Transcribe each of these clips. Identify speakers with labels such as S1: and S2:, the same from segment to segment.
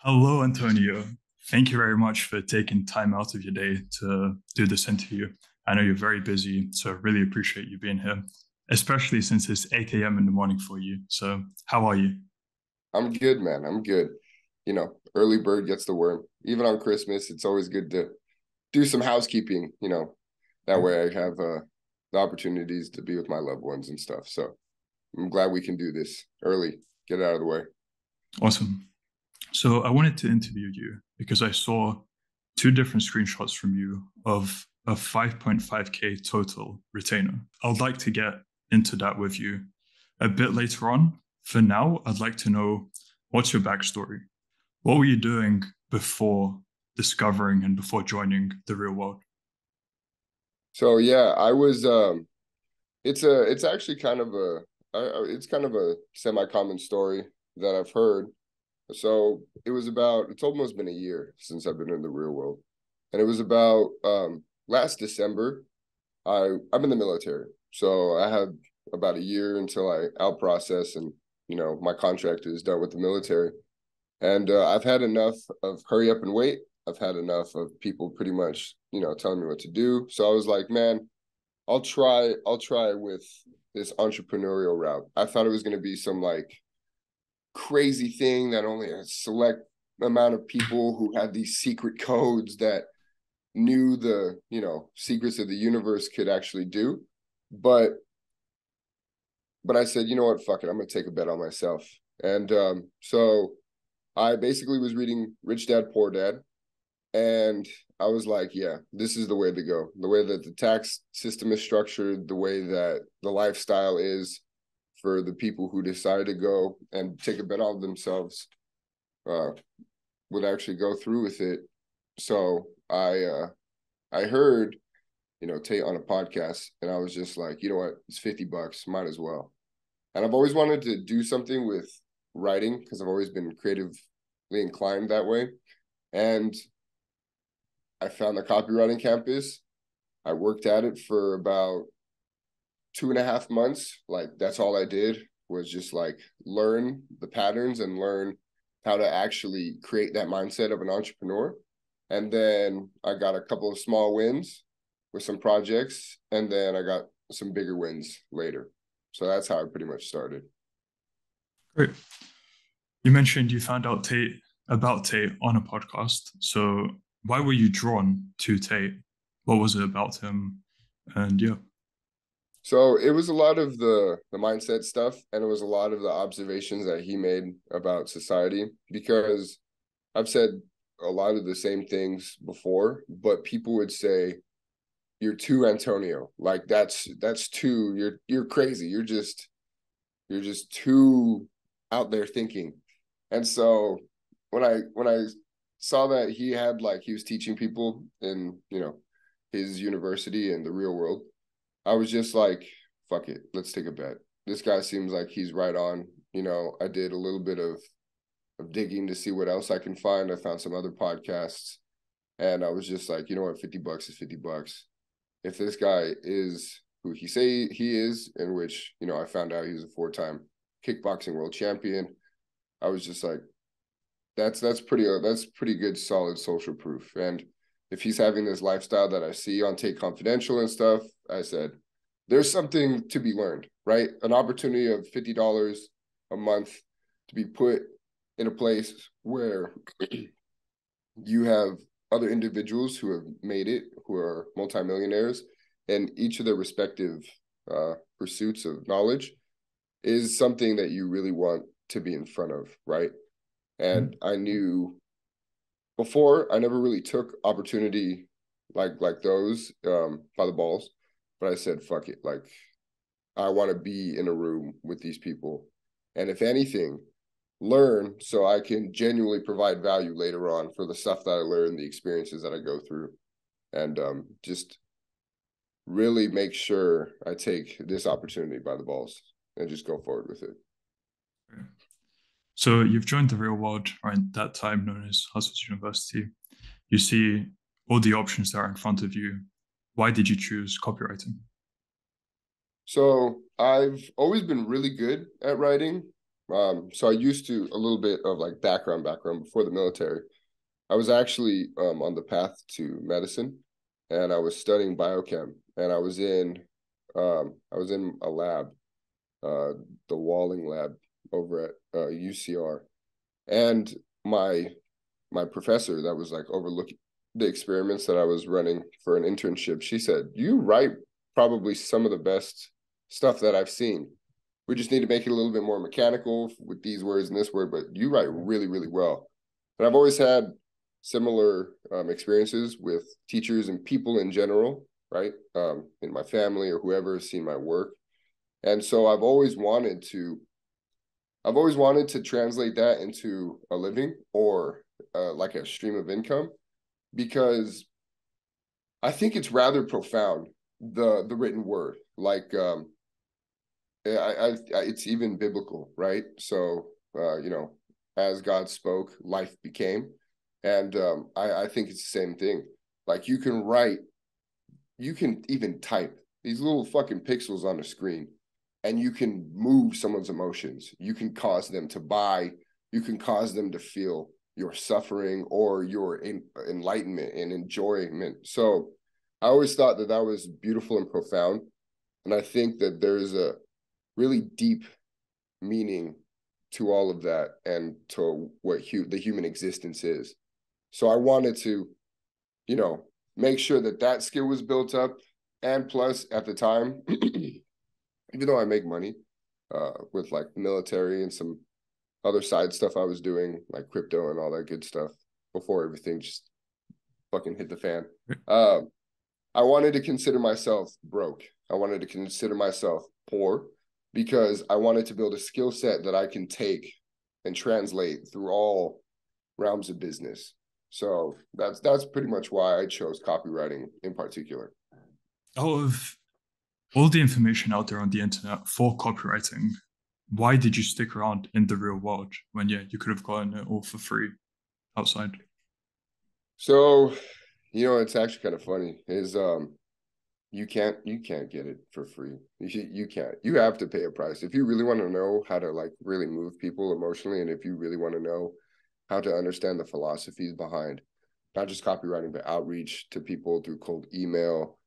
S1: Hello, Antonio. Thank you very much for taking time out of your day to do this interview. I know you're very busy, so I really appreciate you being here, especially since it's 8 a.m. in the morning for you. So, how are you?
S2: I'm good, man. I'm good. Early bird gets the worm. Even on Christmas, it's always good to do some housekeeping. That way I have the opportunities to be with my loved ones and stuff. So I'm glad we can do this early, get it out of the way.
S1: Awesome. So, I wanted to interview you because I saw two different screenshots from you of a 5.5K total retainer. I'd like to get into that with you a bit later on. For now, I'd like to know what's your backstory? What were you doing before discovering and before joining the real world?
S2: So yeah, I was it's actually kind of it's kind of a semi-common story that I've heard. So it's almost been a year since I've been in the real world. And it was about last December. I'm in the military. So I had about a year until I out process and my contract is done with the military. And I've had enough of hurry up and wait. I've had enough of people pretty much, telling me what to do. So I was like, man, I'll try with this entrepreneurial route. I thought it was going to be some like crazy thing that only a select amount of people who had these secret codes that knew the secrets of the universe could actually do. But but I said, you know what, fuck it, I'm gonna take a bet on myself. And so I basically was reading Rich Dad Poor Dad, and I was like, yeah, this is the way to go. The way that the tax system is structured, the way that the lifestyle is for the people who decide to go and take a bet on themselves, uh, would actually go through with it. So I heard, Tate on a podcast, and I was just like, you know what, it's $50, might as well. And I've always wanted to do something with writing because I've always been creatively inclined that way. And I found the copywriting campus. I worked at it for about 2.5 months. Like that's all I did was just like learn the patterns and learn how to actually create that mindset of an entrepreneur. And then I got a couple of small wins with some projects, and then I got some bigger wins later. So that's how I pretty much started.
S1: Great. You mentioned you found out Tate on a podcast. So why were you drawn to Tate? What was it about him? And yeah.
S2: So it was a lot of the mindset stuff, and it was a lot of the observations that he made about society, because I've said a lot of the same things before, but people would say you're too Antonio. Like that's too you're crazy. You're just too out there thinking. And so when I saw that he was teaching people in, his university and the real world, I was just like, fuck it, let's take a bet. This guy seems like he's right on. I did a little bit of digging to see what else I can find. I found some other podcasts, and I was just like, you know what, $50 is $50. If this guy is who he say he is, in which I found out he was a 4-time kickboxing world champion, I was just like, that's pretty good solid social proof. And if he's having this lifestyle that I see on Take Confidential and stuff, I said, there's something to be learned, right? An opportunity of $50 a month to be put in a place where you have other individuals who have made it, who are multimillionaires, and each of their respective pursuits of knowledge is something that you really want to be in front of, right? And I knew before I never really took opportunity like those by the balls, but I said, fuck it, like I want to be in a room with these people, and if anything, learn so I can genuinely provide value later on for the stuff that I learn, the experiences that I go through, and just really make sure I take this opportunity by the balls and just go forward with it.
S1: So you've joined the real world, or at that time known as Hustlers University. You see all the options that are in front of you. Why did you choose copywriting?
S2: So I've always been really good at writing. So I used to, a little bit of like background before the military. I was actually on the path to medicine, and I was studying biochem, and I was in a lab, uh, the Walling lab over at UCR, and my professor that was like overlooking the experiments that I was running for an internship, she said, "You write probably some of the best stuff that I've seen. We just need to make it a little bit more mechanical with these words and this word, but you write really, really well." And I've always had similar experiences with teachers and people in general, right? In my family or whoever has seen my work. And so I've always wanted to translate that into a living or like a stream of income, because I think it's rather profound, the written word. Like it's even biblical, right? So you know, as God spoke, life became, and I think it's the same thing. Like you can write, you can even type these little fucking pixels on a screen, and you can move someone's emotions. You can cause them to buy. You can cause them to feel your suffering or your enlightenment and enjoyment. So I always thought that that was beautiful and profound. And I think that there's a really deep meaning to all of that and to what the human existence is. So I wanted to, you know, make sure that that skill was built up. And plus, at the time, even though I make money with like military and some other side stuff I was doing, like crypto and all that good stuff, before everything just fucking hit the fan, I wanted to consider myself broke. I wanted to consider myself poor, because I wanted to build a skill set that I can take and translate through all realms of business. So that's pretty much why I chose copywriting in particular.
S1: Out of all the information out there on the internet for copywriting, why did you stick around in the real world when, yeah, you could have gotten it all for free outside?
S2: So, you know, it's actually kind of funny is you can't get it for free. You can't. You have to pay a price if you really want to know how to like really move people emotionally, and if you really want to know how to understand the philosophies behind not just copywriting but outreach to people through cold email,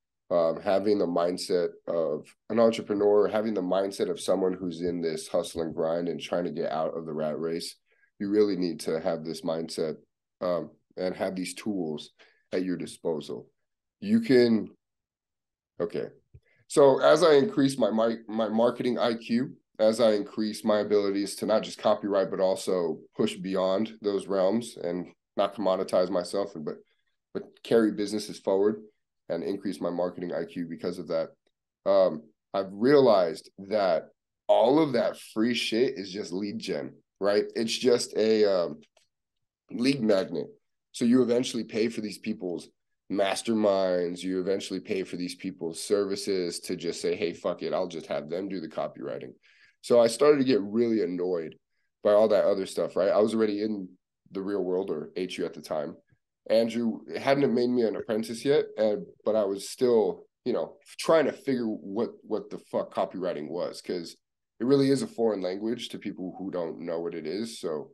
S2: having the mindset of an entrepreneur, having the mindset of someone who's in this hustle and grind and trying to get out of the rat race. You really need to have this mindset, and have these tools at your disposal. You can Okay. So as I increase my marketing IQ, as I increase my abilities to not just copyright but also push beyond those realms and not commoditize myself, and but carry businesses forward and increase my marketing IQ because of that. I've realized that all of that free shit is just lead gen, right? It's just a lead magnet. So you eventually pay for these people's masterminds. You eventually pay for these people's services to just say, hey, fuck it, I'll just have them do the copywriting. So I started to get really annoyed by all that other stuff, right? I was already in the real world, or HU at the time. Andrew hadn't made me an apprentice yet, but I was still, you know, trying to figure what the fuck copywriting was, because it really is a foreign language to people who don't know what it is. So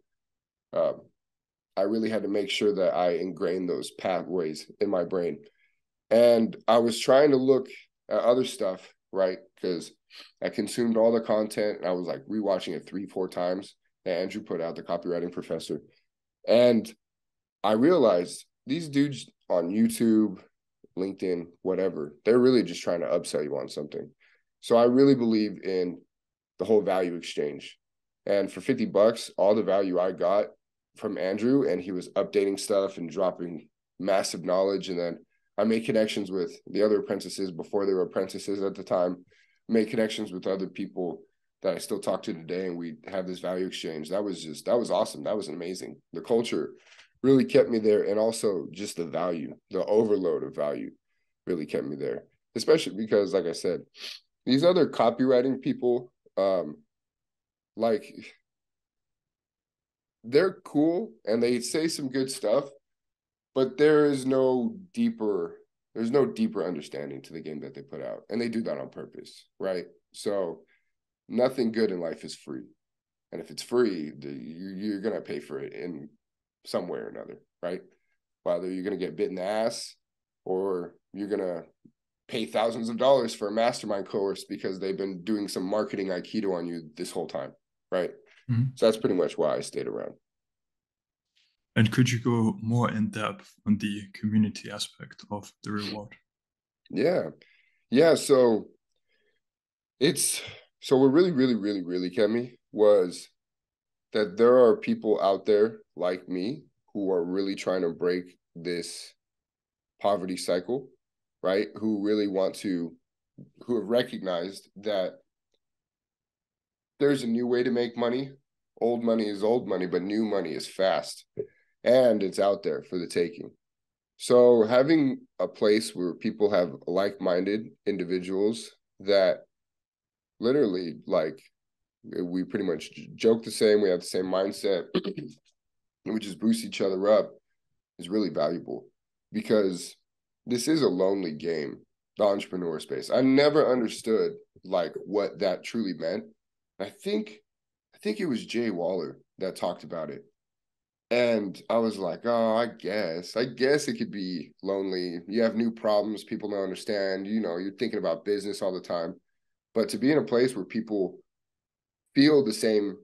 S2: I really had to make sure that I ingrained those pathways in my brain. And I was trying to look at other stuff, right? Because I consumed all the content and I was like rewatching it 3-4 times that Andrew put out, the copywriting professor. And I realized these dudes on YouTube, LinkedIn, whatever, they're really just trying to upsell you on something. So I really believe in the whole value exchange. And for $50, all the value I got from Andrew, and he was updating stuff and dropping massive knowledge. And then I made connections with the other apprentices before they were apprentices at the time, made connections with other people that I still talk to today, and we have this value exchange. That was awesome. That was amazing. The culture really kept me there, and also just the value, the overload of value really kept me there, especially because, like I said, these other copywriting people, like, they're cool and they say some good stuff, but there's no deeper understanding to the game that they put out, and they do that on purpose, right? So nothing good in life is free. And if it's free, you're going to pay for it in some way or another, right? Whether you're going to get bit in the ass or you're going to pay thousands of dollars for a mastermind course because they've been doing some marketing Aikido on you this whole time, right?
S1: Mm-hmm.
S2: So that's pretty much why I stayed around.
S1: And could you go more in depth on the community aspect of the reward?
S2: Yeah. So what really, really, really, really kept me was that there are people out there like me who are really trying to break this poverty cycle, right? Who have recognized that there's a new way to make money. Old money is old money, but new money is fast and it's out there for the taking. So having a place where people have like-minded individuals that literally, like, we pretty much joke the same, we have the same mindset, we just boost each other up, is really valuable, because this is a lonely game, the entrepreneur space. I never understood like what that truly meant. I think it was Jay Waller that talked about it. And I was like, oh, I guess it could be lonely. You have new problems, people don't understand, you're thinking about business all the time. But to be in a place where people feel the same,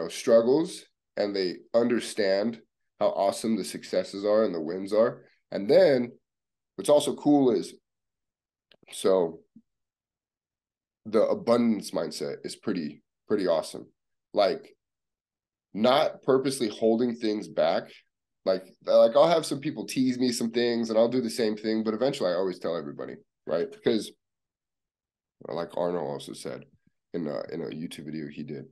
S2: struggles, and they understand how awesome the successes are and the wins are. And then what's also cool is, so the abundance mindset is pretty awesome. Like, not purposely holding things back. Like I'll have some people tease me some things and I'll do the same thing, but eventually I always tell everybody, right? Because like Arnold also said in a YouTube video he did,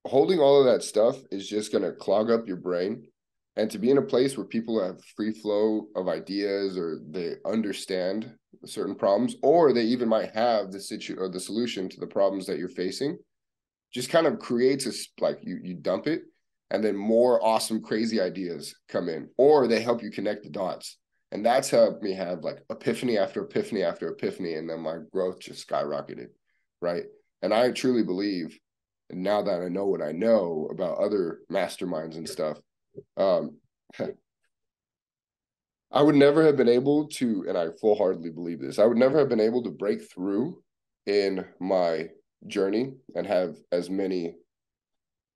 S2: holding all of that stuff is just going to clog up your brain. And to be in a place where people have free flow of ideas, or they understand certain problems, or they even might have the solution to the problems that you're facing, just kind of creates like you dump it, and then more awesome, crazy ideas come in, or they help you connect the dots. And that's helped me have like epiphany after epiphany after epiphany. And then my growth just skyrocketed, right? And I truly believe, and now that I know what I know about other masterminds and stuff, I would never have been able to, and I full-heartedly believe this, I would never have been able to break through in my journey and have as many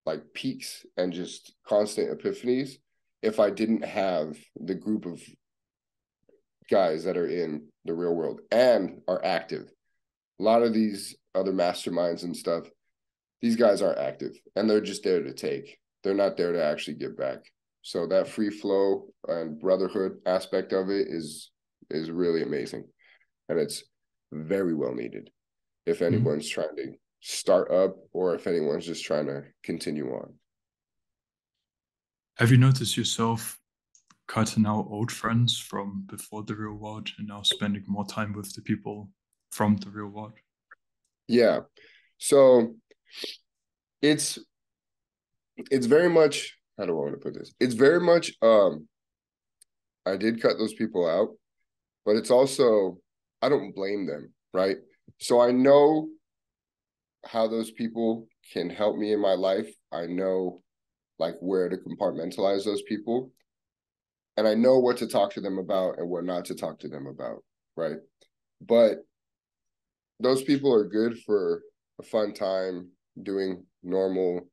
S2: like peaks and just constant epiphanies if I didn't have the group of guys that are in the real world and are active. A lot of these other masterminds and stuff, these guys aren't active and they're just there to take. They're not there to actually give back. So that free flow and brotherhood aspect of it is really amazing. And it's very well needed if anyone's trying to start up, or if anyone's just trying to continue on.
S1: Have you noticed yourself cutting out old friends from before the real world and now spending more time with the people from the real world?
S2: Yeah. So it's very much, how do I want to put this? It's very much, I did cut those people out, but it's also, I don't blame them, right? So I know how those people can help me in my life. I know like where to compartmentalize those people, and I know what to talk to them about and what not to talk to them about, right? But those people are good for a fun time doing normal,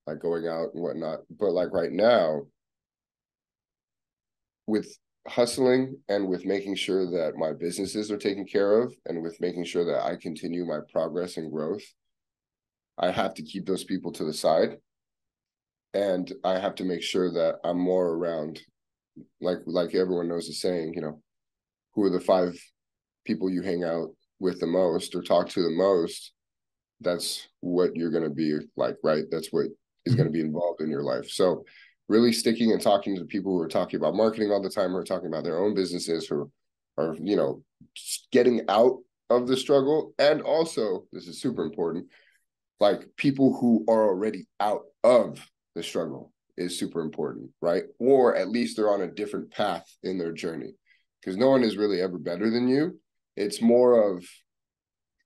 S2: like going out and whatnot. But like right now, with hustling and with making sure that my businesses are taken care of and with making sure that I continue my progress and growth, I have to keep those people to the side. And I have to make sure that I'm more around, like everyone knows the saying, who are the 5 people you hang out with the most or talk to the most, that's what you're going to be like, right? That's what is going to be involved in your life. So really sticking and talking to people who are talking about marketing all the time, who are talking about their own businesses, who are, getting out of the struggle. And also, this is super important, like people who are already out of the struggle is super important, right? Or at least they're on a different path in their journey, because no one is really ever better than you. It's more of,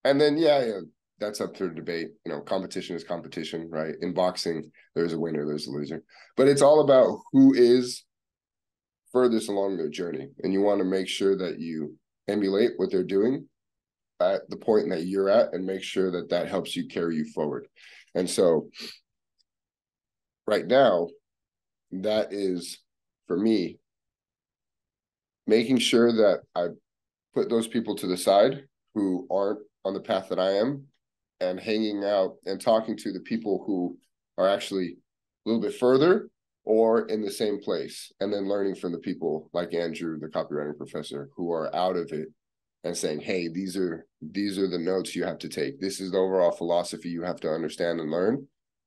S2: and then, yeah, that's up for debate. You know, competition is competition, right? In boxing, there's a winner, there's a loser. But it's all about who is furthest along their journey. And you want to make sure that you emulate what they're doing at the point that you're at and make sure that that helps you carry you forward. And so right now, that is, for me, making sure that I put those people to the side who aren't on the path that I am, and hanging out and talking to the people who are actually a little bit further or in the same place, and then learning from the people like Andrew, the copywriting professor, who are out of it and saying, hey, these are the notes you have to take. This is the overall philosophy you have to understand and learn.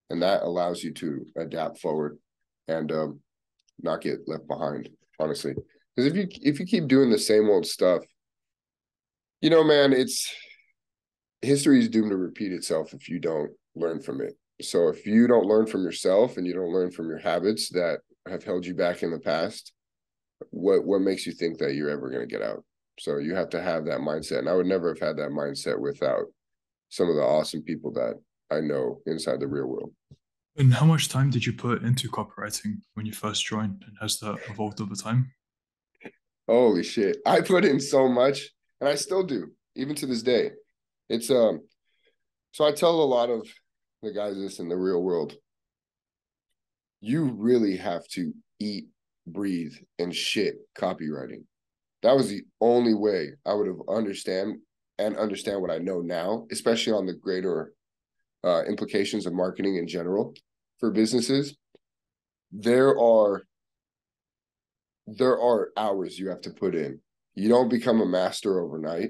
S2: And that allows you to adapt forward and not get left behind, honestly. Because if you keep doing the same old stuff, you know, man, history is doomed to repeat itself if you don't learn from it. So if you don't learn from yourself and you don't learn from your habits that have held you back in the past, what makes you think that you're ever going to get out? So you have to have that mindset. And I would never have had that mindset without some of the awesome people that I know inside the real world.
S1: And how much time did you put into copywriting when you first joined, and has that evolved over time?
S2: Holy shit. I put in so much, and I still do, even to this day. It's so I tell a lot of the guys this in the real world. You really have to eat, breathe, and shit copywriting. That was the only way I would have understand what I know now, especially on the greater implications of marketing in general for businesses. There are hours you have to put in. You don't become a master overnight.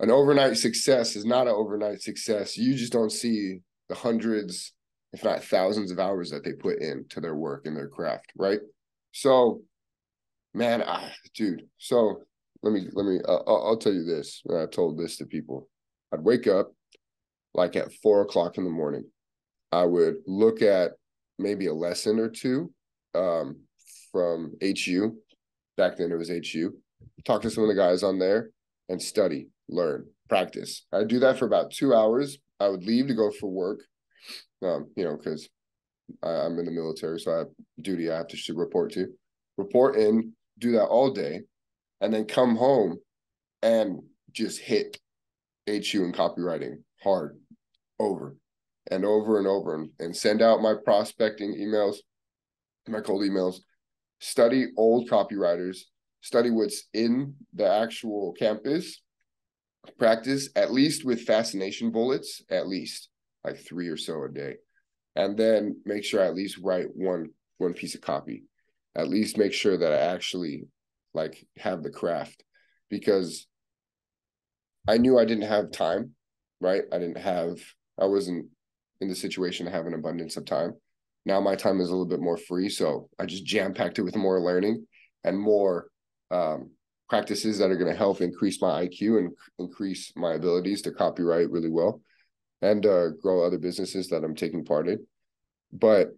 S2: An overnight success is not an overnight success. You just don't see the hundreds, if not thousands of hours that they put into their work and their craft, right? So, man, dude. So I'll tell you this. I told this to people. I'd wake up like at 4 o'clock in the morning. I would look at maybe a lesson or two from HU. Back then it was HU. Talk to some of the guys on there and study, learn, practice. I'd do that for about 2 hours. I would leave to go for work, you know, because I'm in the military, so I have duty I have to report in, do that all day, and then come home and just hit HU and copywriting hard over and over and over, and send out my prospecting emails, my cold emails, study old copywriters, study what's in the actual campus, practice at least with fascination bullets, at least like 3 or so a day, and then make sure I at least write one piece of copy, at least make sure that I actually like have the craft, because I knew I didn't have time, right? I wasn't in the situation to have an abundance of time. Now my time is a little bit more free, so I just jam-packed it with more learning and more practices that are going to help increase my IQ and increase my abilities to copyright really well, and grow other businesses that I'm taking part in. But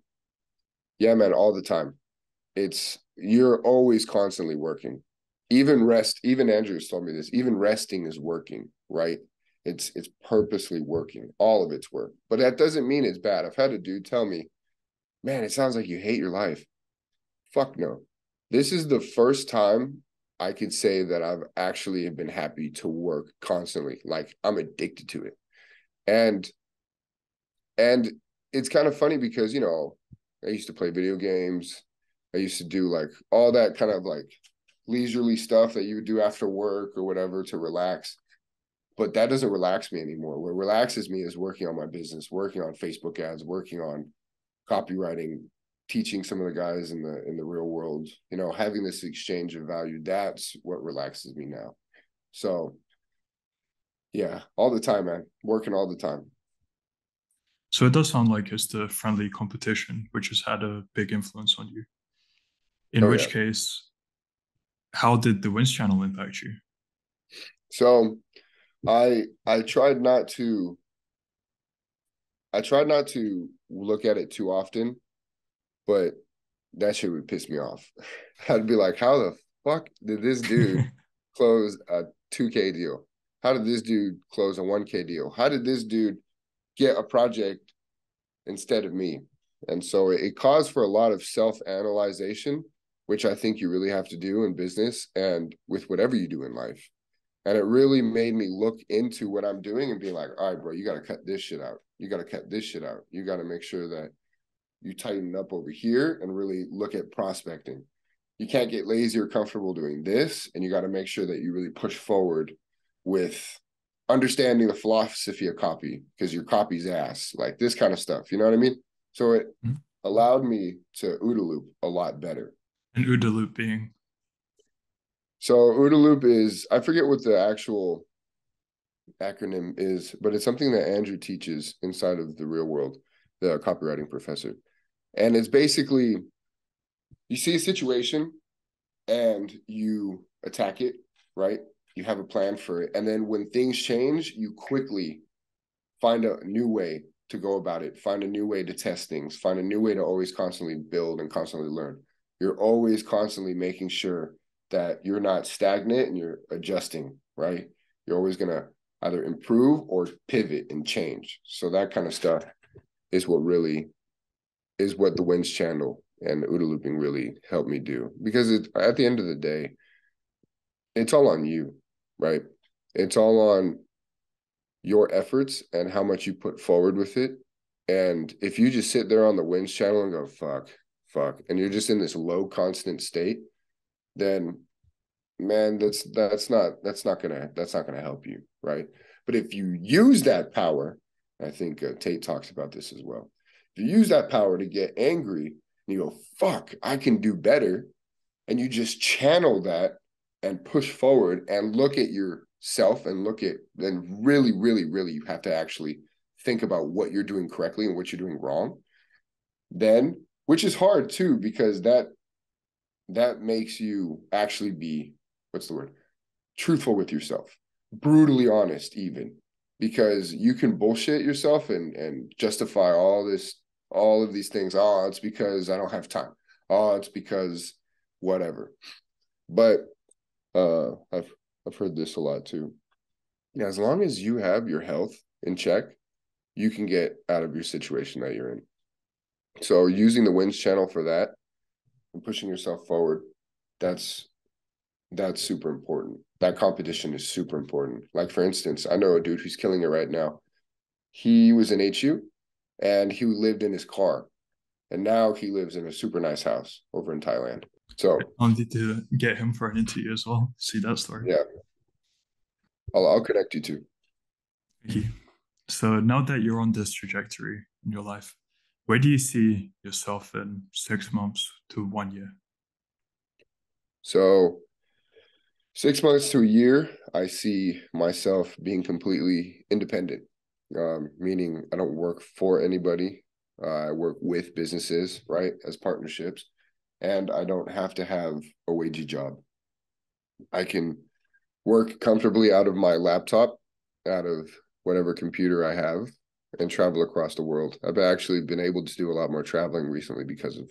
S2: yeah, man, all the time. You're always constantly working. Even Andrew's told me this, even resting is working, right? It's purposely working. All of it's work. But that doesn't mean it's bad. I've had a dude tell me, man, it sounds like you hate your life. Fuck no. This is the first time I could say that I've actually been happy to work constantly. Like, I'm addicted to it. And it's kind of funny because, you know, I used to play video games. I used to do like all that kind of like leisurely stuff that you would do after work or whatever to relax. But that doesn't relax me anymore. What relaxes me is working on my business, working on Facebook ads, working on copywriting, teaching some of the guys in the real world, you know, having this exchange of value. That's what relaxes me now. So yeah, all the time, man, working all the time.
S1: So it does sound like it's the friendly competition which has had a big influence on you. In
S2: Oh
S1: which
S2: yeah.
S1: case, how did the Wins channel impact you?
S2: So I tried not to look at it too often, but that shit would piss me off. I'd be like, how the fuck did this dude close a 2K deal? How did this dude close a 1K deal? How did this dude get a project instead of me. And so it caused for a lot of self-analyzation, which I think you really have to do in business and with whatever you do in life. And it really made me look into what I'm doing and be like, all right, bro, you got to cut this shit out. You got to cut this shit out. You got to make sure that you tighten up over here and really look at prospecting. You can't get lazy or comfortable doing this. And you got to make sure that you really push forward with understanding the philosophy of copy, because your copy's ass, like this kind of stuff. You know what I mean? So it allowed me to OODA loop a lot better.
S1: And OODA loop being?
S2: So OODA loop is, I forget what the actual acronym is, but it's something that Andrew teaches inside of the real world, the copywriting professor. And it's basically, you see a situation and you attack it, right? You have a plan for it. And then when things change, you quickly find a new way to go about it, find a new way to test things, find a new way to always constantly build and constantly learn. You're always constantly making sure that you're not stagnant and you're adjusting, right? You're always going to either improve or pivot and change. So that kind of stuff is what the Wins channel and OODA looping really helped me do. Because at the end of the day, it's all on you, right? It's all on your efforts and how much you put forward with it. And if you just sit there on the Wins channel and go, fuck, and you're just in this low constant state, then man, that's not gonna help you, right? But if you use that power, I think Tate talks about this as well. If you use that power to get angry and you go, fuck, I can do better, and you just channel that and push forward and look at yourself and really, really, really, you have to actually think about what you're doing correctly and what you're doing wrong. Then, which is hard too, because that makes you actually be, what's the word? Truthful with yourself, brutally honest, even, because you can bullshit yourself and justify all of these things. Oh, it's because I don't have time. Oh, it's because whatever. But I've heard this a lot too. Yeah, as long as you have your health in check, you can get out of your situation that you're in. So using the Wins channel for that and pushing yourself forward, that's super important. That competition is super important. Like, for instance, I know a dude who's killing it right now. He was in HU and he lived in his car, and now he lives in a super nice house over in Thailand. So
S1: I'll need to get him for an interview as well. See that story.
S2: yeah, I'll connect you to.
S1: Thank you. So now that you're on this trajectory in your life, where do you see yourself in 6 months to 1 year?
S2: So 6 months to a year, I see myself being completely independent, meaning I don't work for anybody. I work with businesses, right, as partnerships, and I don't have to have a wagey job. I can work comfortably out of my laptop, out of whatever computer I have, and travel across the world. I've actually been able to do a lot more traveling recently because of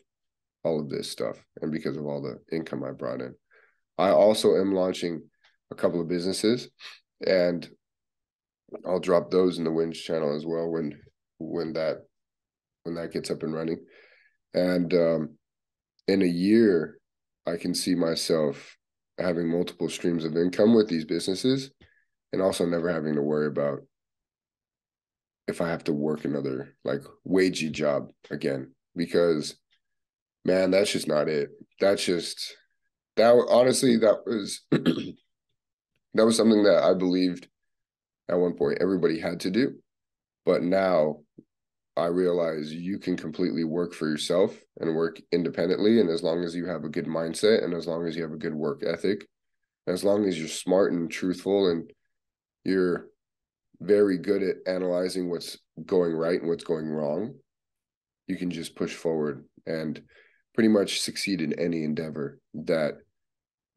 S2: all of this stuff and because of all the income I brought in. I also am launching a couple of businesses, and I'll drop those in the Wins channel as well when that gets up and running. And in a year, I can see myself having multiple streams of income with these businesses, and also never having to worry about if I have to work another like wagey job again, because man, that's just not it. Honestly, that was that was something that I believed at one point everybody had to do. But now I realize you can completely work for yourself and work independently. And as long as you have a good mindset, and as long as you have a good work ethic, as long as you're smart and truthful, and you're very good at analyzing what's going right and what's going wrong, you can just push forward and pretty much succeed in any endeavor that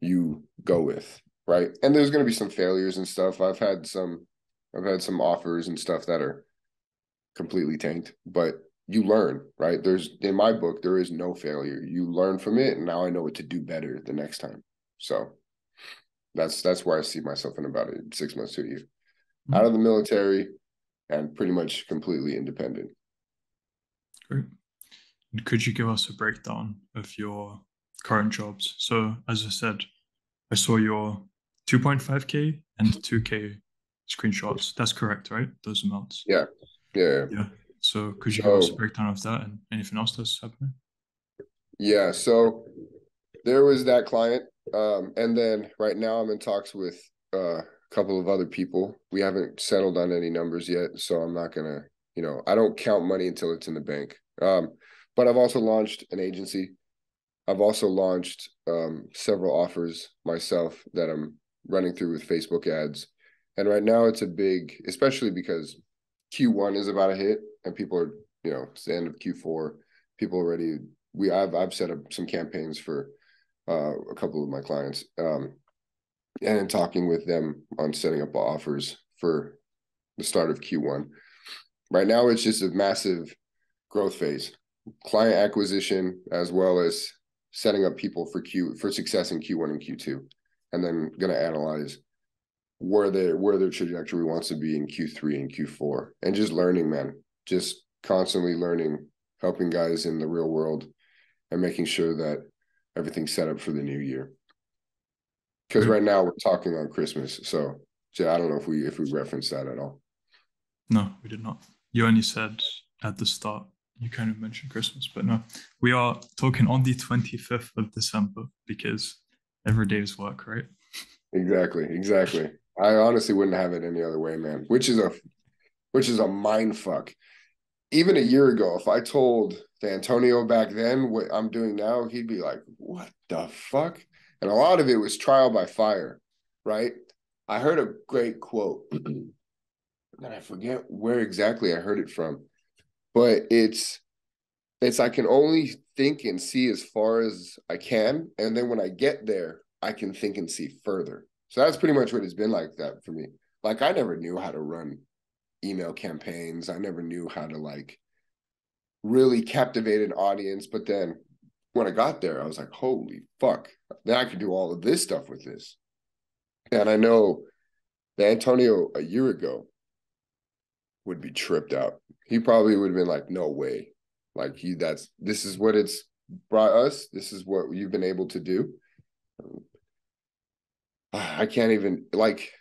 S2: you go with, right? And there's going to be some failures and stuff. I've had some offers and stuff that are completely tanked, but you learn, right? In my book, there is no failure. You learn from it, and now I know what to do better the next time. So that's where I see myself in about 6 months to a year. Out of the military, and pretty much completely independent.
S1: Great. And could you give us a breakdown of your current jobs? So as I said, I saw your 2.5K and 2K screenshots. That's correct, right? Those amounts.
S2: Yeah. Yeah.
S1: Yeah. So could you give us a
S2: So,
S1: breakdown of that and anything else that's happening?
S2: yeah. So there was that client. And then right now I'm in talks with a couple of other people. We haven't settled on any numbers yet. So I'm not going to, I don't count money until it's in the bank. But I've also launched an agency. I've also launched several offers myself that I'm running through with Facebook ads. And right now it's a big, especially because Q1 is about to hit and people are, it's the end of Q4. People already, I've set up some campaigns for a couple of my clients and in talking with them on setting up offers for the start of Q1. Right now it's just a massive growth phase, client acquisition, as well as setting up people for success in Q1 and Q2, and then going to analyze where their trajectory wants to be in Q3 and Q4, and just learning, man, just constantly learning, helping guys in the real world, and making sure that everything's set up for the new year. Because
S1: Great.
S2: right now we're talking on Christmas, so I don't know if we reference that at all.
S1: No, we did not. You only said at the start, you kind of mentioned Christmas, but no, we are talking on the 25th of December because every day is work, right?
S2: Exactly. I honestly wouldn't have it any other way, man. Which is a mind fuck. Even a year ago, if I told Antonio back then what I'm doing now, he'd be like, "What the fuck?" And a lot of it was trial by fire, right? I heard a great quote, and I forget where exactly I heard it from, but it's I can only think and see as far as I can, and then when I get there, I can think and see further. So that's pretty much what it's been like that for me. Like I never knew how to run email campaigns. I never knew how to like really captivate an audience. But then when I got there, I was like, holy fuck, now I can do all of this stuff with this. And I know that Antonio a year ago would be tripped out. He probably would have been like, no way. Like this is what it's brought us. This is what you've been able to do. I can't even like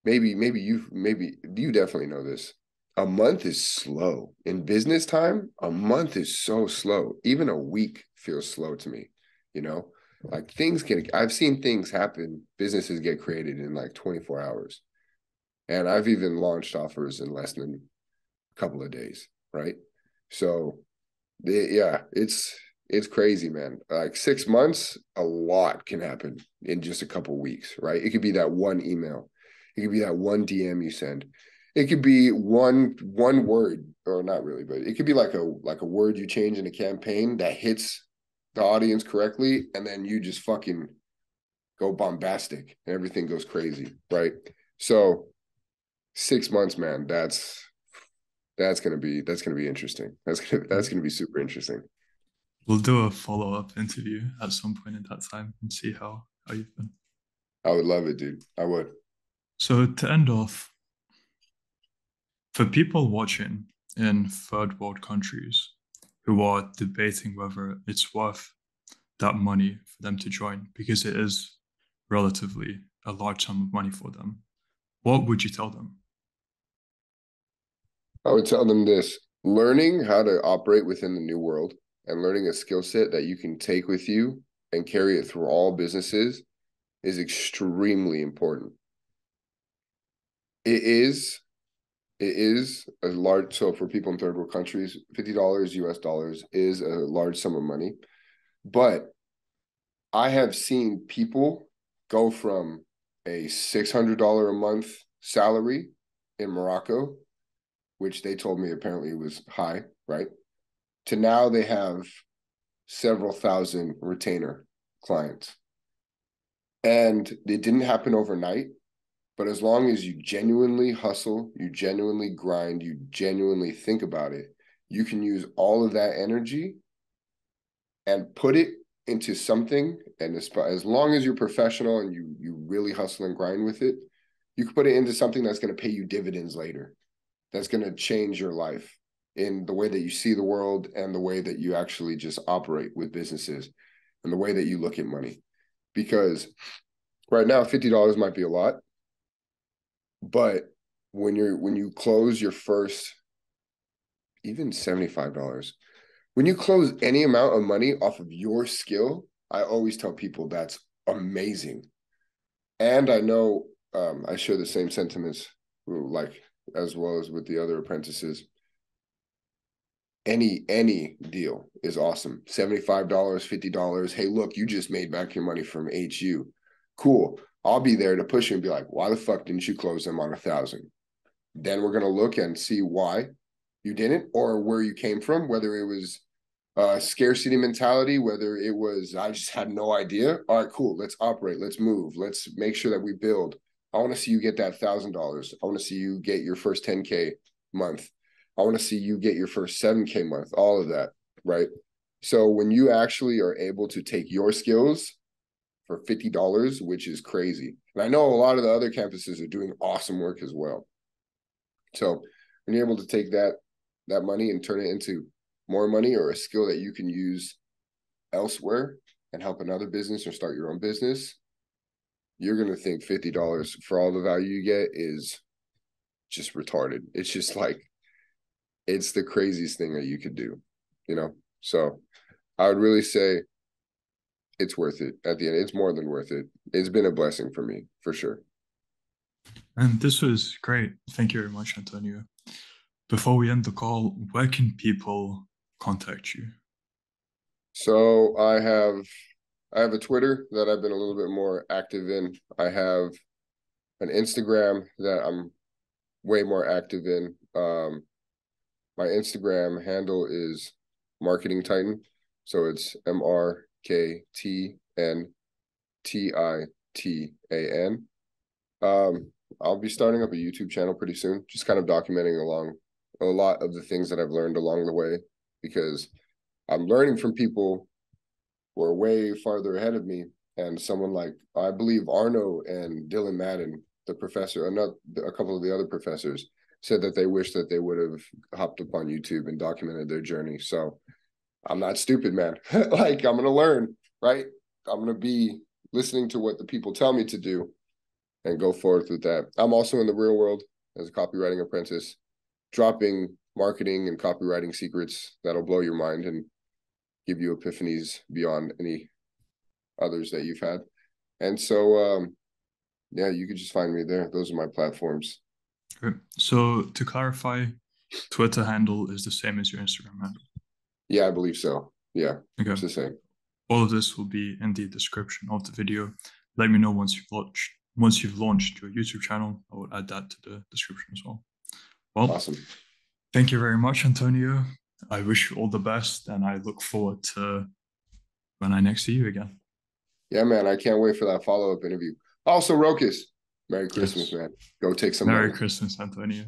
S2: maybe you definitely know this. A month is slow in business time. A month is so slow. Even a week feels slow to me, like I've seen things happen. Businesses get created in like 24 hours. And I've even launched offers in less than a couple of days. Right. So yeah, it's crazy, man. Like 6 months, a lot can happen in just a couple of weeks, right? It could be that one email. It could be that one DM you send. It could be one word, or not really, but it could be like a word you change in a campaign that hits the audience correctly, and then you just fucking go bombastic and everything goes crazy, right? So 6 months, man, that's gonna be interesting. That's gonna be super interesting.
S1: We'll do a follow-up interview at some point in that time and see how you've been.
S2: I would love it, dude. I would.
S1: So to end off, for people watching in third world countries who are debating whether it's worth that money for them to join, because it is relatively a large sum of money for them, what would you tell them?
S2: I would tell them this: learning how to operate within the new world and learning a skill set that you can take with you and carry it through all businesses is extremely important. It is a large, so for people in third world countries, $50 US dollars is a large sum of money. But I have seen people go from a $600 a month salary in Morocco, which they told me apparently was high, right? To now they have several thousand retainer clients. And it didn't happen overnight, but as long as you genuinely hustle, you genuinely grind, you genuinely think about it, you can use all of that energy and put it into something. And as long as you're professional and you really hustle and grind with it, you can put it into something that's going to pay you dividends later. that's going to change your life in the way that you see the world and the way that you actually just operate with businesses and the way that you look at money. Because right now, $50 might be a lot, but when you close your first, even $75, when you close any amount of money off of your skill, I always tell people that's amazing. And I know I share the same sentiments, like as well as with the other apprentices. Any deal is awesome. $75, $50. Hey, look, you just made back your money from HU. Cool. I'll be there to push you and be like, why the fuck didn't you close them on 1,000? Then we're gonna look and see why you didn't, or where you came from, whether it was scarcity mentality, whether it was I just had no idea. All right, cool. Let's operate. Let's move. Let's make sure that we build. I want to see you get that $1,000. I want to see you get your first 10K month. I want to see you get your first 7K month. All of that, right? So when you actually are able to take your skills for $50, which is crazy, and I know a lot of the other campuses are doing awesome work as well. So when you're able to take that money and turn it into more money or a skill that you can use elsewhere and help another business or start your own business, you're going to think $50 for all the value you get is just retarded. It's just like, it's the craziest thing that you could do, you know? So I would really say it's worth it at the end. It's more than worth it. It's been a blessing for me, for sure.
S1: And this was great. Thank you very much, Antonio. Before we end the call, where can people contact you?
S2: So I have a Twitter that I've been a little bit more active in. I have an Instagram that I'm way more active in. My Instagram handle is Marketing Titan. So it's MarketingTitan. I'll be starting up a YouTube channel pretty soon, just kind of documenting along a lot of the things that I've learned along the way, because I'm learning from people who are way farther ahead of me. And someone like, I believe Arno and Dylan Madden, the professor, a couple of the other professors, said that they wish that they would have hopped up on YouTube and documented their journey. So I'm not stupid, man. Like, I'm going to learn, right? I'm going to be listening to what the people tell me to do and go forth with that. I'm also in the real world as a copywriting apprentice, dropping marketing and copywriting secrets that'll blow your mind and give you epiphanies beyond any others that you've had. And so, yeah, you could just find me there. Those are my platforms.
S1: Okay. So to clarify, Twitter handle is the same as your Instagram handle?
S2: Yeah, I believe so. Yeah,
S1: okay.
S2: It's the same.
S1: All of this will be in the description of the video. Let me know once you've launched your YouTube channel. I will add that to the description as well. Well, awesome. Thank you very much, Antonio. I wish you all the best, and I look forward to when I next see you again.
S2: Yeah, man, I can't wait for that follow-up interview. Also, Rokas, Merry Christmas, man. Go take some
S1: Merry
S2: money.
S1: Christmas, Antonio.